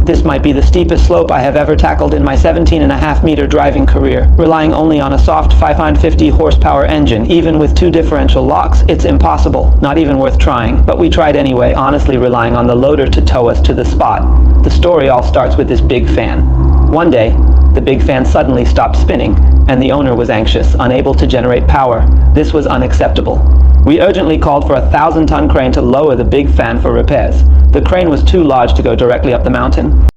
This might be the steepest slope I have ever tackled in my 17.5-meter driving career. Relying only on a soft 550 horsepower engine, even with 2 differential locks, it's impossible. Not even worth trying. But we tried anyway, honestly relying on the loader to tow us to the spot. The story all starts with this big fan. One day, the big fan suddenly stopped spinning, and the owner was anxious, unable to generate power. This was unacceptable. We urgently called for a 1,000-ton crane to lower the big fan for repairs. The crane was too large to go directly up the mountain.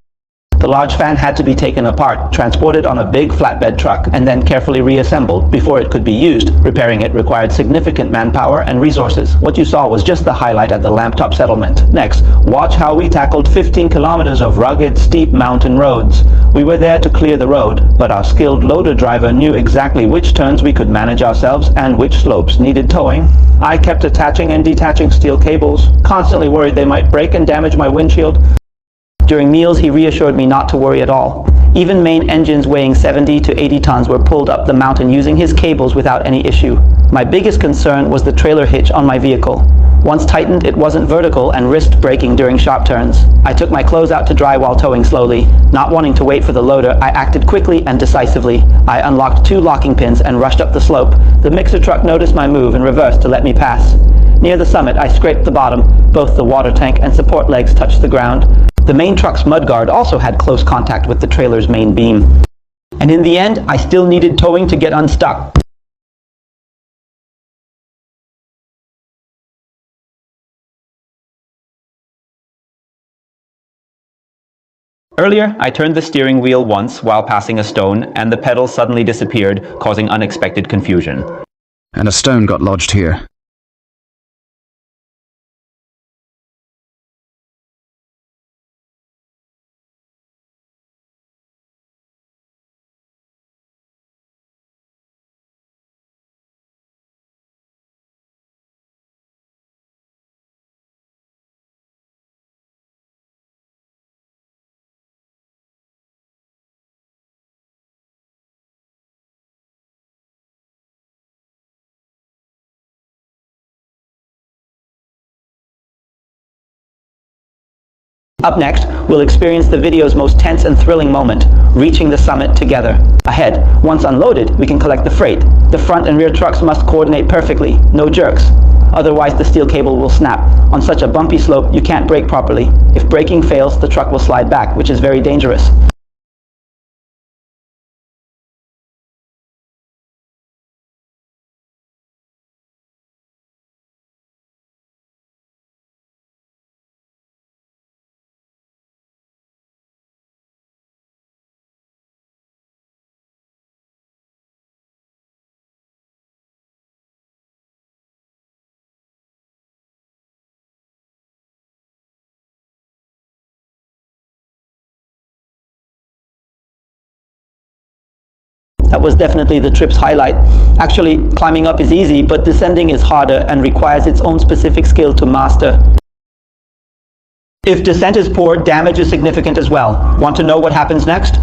The large fan had to be taken apart, transported on a big flatbed truck, and then carefully reassembled before it could be used. Repairing it required significant manpower and resources. What you saw was just the highlight at the Lamptop settlement. Next, watch how we tackled 15 kilometers of rugged, steep mountain roads. We were there to clear the road, but our skilled loader driver knew exactly which turns we could manage ourselves and which slopes needed towing. I kept attaching and detaching steel cables, constantly worried they might break and damage my windshield. During meals, he reassured me not to worry at all. Even main engines weighing 70 to 80 tons were pulled up the mountain using his cables without any issue. My biggest concern was the trailer hitch on my vehicle. Once tightened, it wasn't vertical and risked breaking during sharp turns. I took my clothes out to dry while towing slowly. Not wanting to wait for the loader, I acted quickly and decisively. I unlocked 2 locking pins and rushed up the slope. The mixer truck noticed my move and reversed to let me pass. Near the summit, I scraped the bottom. Both the water tank and support legs touched the ground. The main truck's mudguard also had close contact with the trailer's main beam. And in the end, I still needed towing to get unstuck. Earlier, I turned the steering wheel once while passing a stone, and the pedal suddenly disappeared, causing unexpected confusion. And a stone got lodged here. Up next, we'll experience the video's most tense and thrilling moment, reaching the summit together. Ahead, once unloaded, we can collect the freight. The front and rear trucks must coordinate perfectly, no jerks. Otherwise, the steel cable will snap. On such a bumpy slope, you can't brake properly. If braking fails, the truck will slide back, which is very dangerous. That was definitely the trip's highlight. Actually, climbing up is easy, but descending is harder and requires its own specific skill to master. If descent is poor, damage is significant as well. Want to know what happens next?